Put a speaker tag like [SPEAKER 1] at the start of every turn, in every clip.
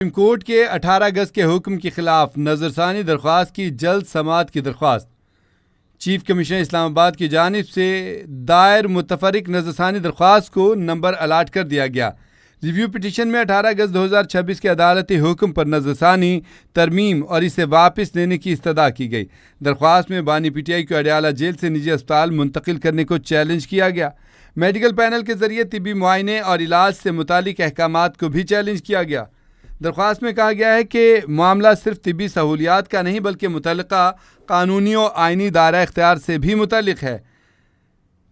[SPEAKER 1] Supreme court کے 18 اگست کے حکم کے خلاف نظرثانی درخواست کی جلد سماعت کی درخواست چیف کمشنر اسلام آباد کی جانب سے دائر متفرق نظرثانی درخواست کو نمبر الاٹ کر دیا گیا۔ ریویو پٹیشن میں 18 اگست 2026 کے عدالتی حکم پر نظرثانی ترمیم اور اسے واپس لینے کی استدعا کی گئی۔ درخواست میں بانی پی ٹی آئی کو اڈیالہ جیل سے نجی اسپتال منتقل کرنے کو چیلنج کیا گیا۔ میڈیکل پینل کے ذریعے طبی معائنے اور علاج سے متعلق احکامات کو بھی چیلنج کیا گیا۔ درخواست میں کہا گیا ہے کہ معاملہ صرف طبی سہولیات کا نہیں بلکہ متعلقہ قانونی و آئینی دائرہ اختیار سے بھی متعلق ہے۔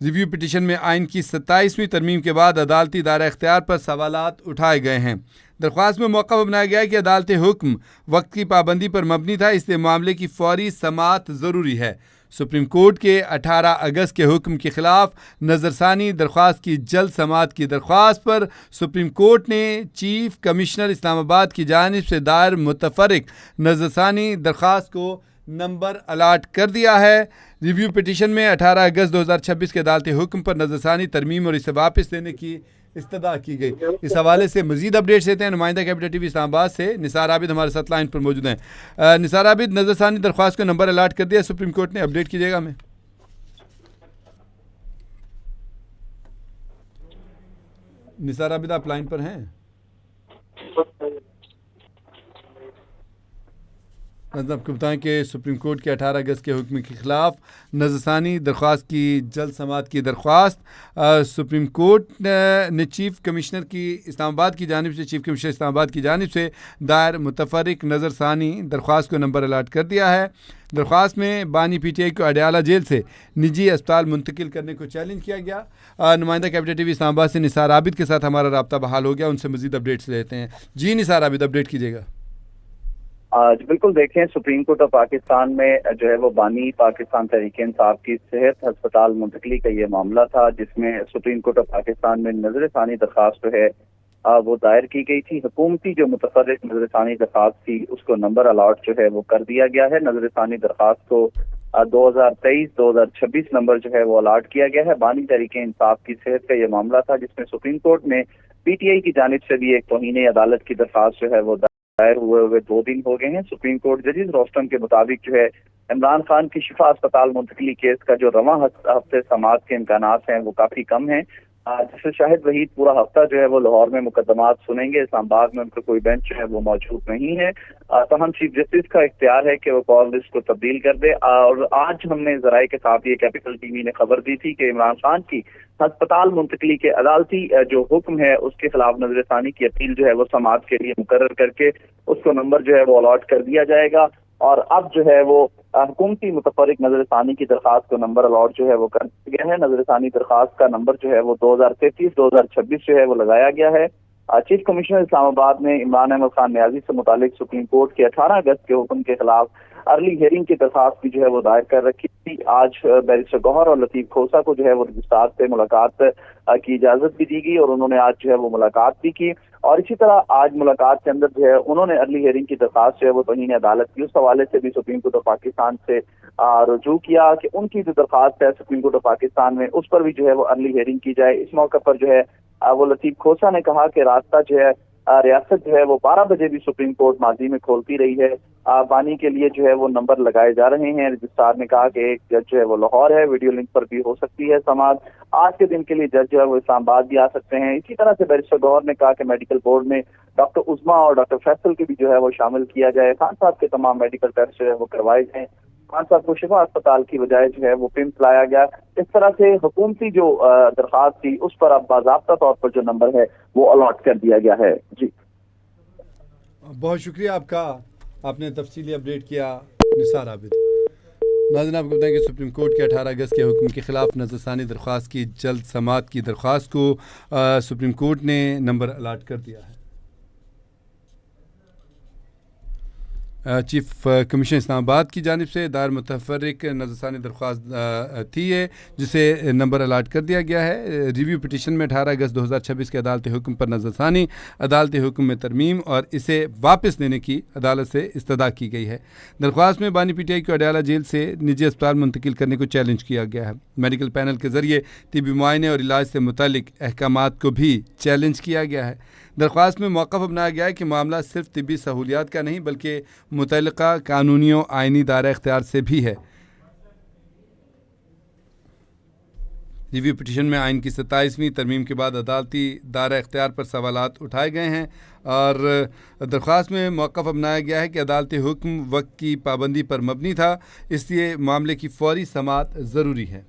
[SPEAKER 1] ریویو پٹیشن میں آئین کی 27ویں ترمیم کے بعد عدالتی دائرہ اختیار پر سوالات اٹھائے گئے ہیں۔ درخواست میں موقع بنایا گیا ہے کہ عدالتی حکم وقت کی پابندی پر مبنی تھا، اس لیے معاملے کی فوری سماعت ضروری ہے۔ سپریم کورٹ کے 18 اگست کے حکم کے خلاف نظرثانی درخواست کی جلد سماعت کی درخواست پر سپریم کورٹ نے چیف کمشنر اسلام آباد کی جانب سے دائر متفرق نظرثانی درخواست کو نمبر الاٹ کر دیا ہے۔ ریویو پٹیشن میں 18 اگست 2026 کے عدالتی حکم پر نظرثانی ترمیم اور اسے واپس لینے کی استدعا کی گئی۔ اس حوالے سے مزید اپڈیٹس دیتے ہیں نمائندہ کیپٹل ٹی وی اسلام آباد سے نثار عابد ہمارے ساتھ لائن پر موجود ہیں۔ نثار عابد، نظرثانی درخواست کو نمبر الاٹ کر دیا سپریم کورٹ نے، اپڈیٹ کیجیے گا ہمیں۔ نثار عابد، آپ لائن پر ہیں؟ آپ کو بتائیں کہ سپریم کورٹ کے 18 اگست کے حکم کے خلاف نظرثانی درخواست کی جلد سماعت کی درخواست سپریم کورٹ نے چیف کمشنر کی اسلام آباد کی جانب سے چیف کمشنر اسلام آباد کی جانب سے دائر متفرق نظرثانی درخواست کو نمبر الاٹ کر دیا ہے۔ درخواست میں بانی پی ٹی آئی کو اڈیالہ جیل سے نجی اسپتال منتقل کرنے کو چیلنج کیا گیا۔ نمائندہ کیپٹل ٹی وی اسلام آباد سے نثار عابد کے ساتھ ہمارا رابطہ بحال ہو گیا، ان سے مزید اپڈیٹس لیتے ہیں۔ جی نثار عابد، اپڈیٹ کیجیے گا۔
[SPEAKER 2] بالکل، دیکھیں سپریم کورٹ آف پاکستان میں جو ہے وہ بانی پاکستان تحریک انصاف کی صحت ہسپتال منتقلی کا یہ معاملہ تھا، جس میں سپریم کورٹ آف پاکستان میں نظر ثانی درخواست جو ہے وہ دائر کی گئی تھی۔ حکومتی جو متفرق نظر ثانی درخواست تھی اس کو نمبر الاٹ جو ہے وہ کر دیا گیا ہے۔ نظر ثانی درخواست کو 2023-2026 نمبر جو ہے وہ الاٹ کیا گیا ہے۔ بانی تحریک انصاف کی صحت کا یہ معاملہ تھا، جس میں سپریم کورٹ میں پی ٹی آئی کی جانب سے بھی ایک توہین عدالت کی درخواست جو ہے وہ دائر ہوئے 2 دن ہو گئے ہیں۔ سپریم کورٹ ججز روسٹم کے مطابق جو ہے عمران خان کی شفا اسپتال منتقلی کیس کا جو رواں ہفتے سماعت کے امکانات ہیں وہ کافی کم ہیں، جس سے شاہد وحید پورا ہفتہ جو ہے وہ لاہور میں مقدمات سنیں گے۔ اسلام آباد میں ان کا کوئی بینچ جو ہے وہ موجود نہیں ہے، تاہم چیف جسٹس کا اختیار ہے کہ وہ کال لسٹ کو تبدیل کر دے۔ اور آج ہم نے ذرائع کے ساتھ یہ کیپٹل ٹی وی نے خبر دی تھی کہ عمران خان کی ہسپتال منتقلی کے عدالتی جو حکم ہے اس کے خلاف نظر ثانی کی اپیل جو ہے وہ سماعت کے لیے مقرر کر کے اس کو نمبر جو ہے وہ الاٹ کر دیا جائے گا، اور اب جو ہے وہ حکومتی متفرق نظر ثانی کی درخواست کو نمبر الاٹ جو ہے وہ کر دیا گیا ہے۔ نظر ثانی درخواست کا نمبر جو ہے وہ 2033-2026 جو ہے وہ لگایا گیا ہے۔ چیف کمشنر اسلام آباد نے عمران احمد خان نیازی سے متعلق سپریم کورٹ کے 18 اگست کے حکم کے خلاف ارلی ہیئرنگ کی درخواست بھی جو ہے وہ دائر کر رکھی تھی۔ آج بیرسٹر گوہر اور لطیف کھوسا کو جو ہے وہ رجسٹرار سے ملاقات کی اجازت بھی دی گئی، اور انہوں نے آج جو ہے وہ ملاقات بھی کی، اور اسی طرح آج ملاقات کے اندر جو ہے انہوں نے ارلی ہیئرنگ کی درخواست جو ہے وہ توہین عدالت کی اس حوالے سے بھی سپریم کورٹ آف پاکستان سے رجوع کیا کہ ان کی جو درخواست ہے سپریم کورٹ آف پاکستان میں اس پر بھی جو ہے وہ ارلی ہیئرنگ کی جائے۔ اس موقع پر جو ہے وہ لطیف کھوسا نے کہا کہ راستہ جو ہے ریاست جو ہے وہ 12 بجے بھی سپریم کورٹ ماضی میں کھولتی رہی ہے، بانی کے لیے جو ہے وہ نمبر لگائے جا رہے ہیں۔ رجسٹرار نے کہا کہ ایک جج جو ہے وہ لاہور ہے، ویڈیو لنک پر بھی ہو سکتی ہے سماعت، آج کے دن کے لیے جج جو ہے وہ اسلام آباد بھی آ سکتے ہیں۔ اسی طرح سے بیرسٹر گوہر نے کہا کہ میڈیکل بورڈ میں ڈاکٹر عظما اور ڈاکٹر فیصل کے بھی جو ہے وہ شامل کیا جائے، خان صاحب کے تمام میڈیکل ٹیسٹ جو ہے وہ کروائے جائیں، خان صاحب کو شفا اسپتال کی بجائے جو ہے وہ پمس لایا گیا۔ اس طرح سے حکومتی جو درخواست تھی اس پر اب باضابطہ طور پر جو نمبر ہے وہ الاٹ کر دیا گیا ہے۔ جی
[SPEAKER 1] بہت شکریہ آپ کا، آپ نے تفصیلی اپڈیٹ کیا نثار عابد۔ ناظرین، آپ کو بتائیں کہ سپریم کورٹ کے 18 اگست کے حکم کے خلاف نظر ثانی درخواست کی جلد سماعت کی درخواست کو سپریم کورٹ نے نمبر الاٹ کر دیا ہے۔ چیف کمشنر اسلام آباد کی جانب سے دائر متفرق نظر ثانی درخواست تھی ہے جسے نمبر الاٹ کر دیا گیا ہے۔ ریویو پٹیشن میں 18 اگست 2026 کے عدالتی حکم پر نظر ثانی، عدالتی حکم میں ترمیم اور اسے واپس لینے کی عدالت سے استدعا کی گئی ہے۔ درخواست میں بانی پی ٹی آئی کو اڈیالہ جیل سے نجی اسپتال منتقل کرنے کو چیلنج کیا گیا ہے۔ میڈیکل پینل کے ذریعے طبی معائنے اور علاج سے متعلق احکامات کو بھی چیلنج کیا گیا ہے۔ درخواست میں موقف اپنایا گیا ہے کہ معاملہ صرف طبی سہولیات کا نہیں بلکہ متعلقہ قانونی و آئینی دائرہ اختیار سے بھی ہے۔ ریویو پٹیشن میں آئین کی 27ویں ترمیم کے بعد عدالتی دائرہ اختیار پر سوالات اٹھائے گئے ہیں اور درخواست میں موقف اپنایا گیا ہے کہ عدالتی حکم وقت کی پابندی پر مبنی تھا، اس لیے معاملے کی فوری سماعت ضروری ہے۔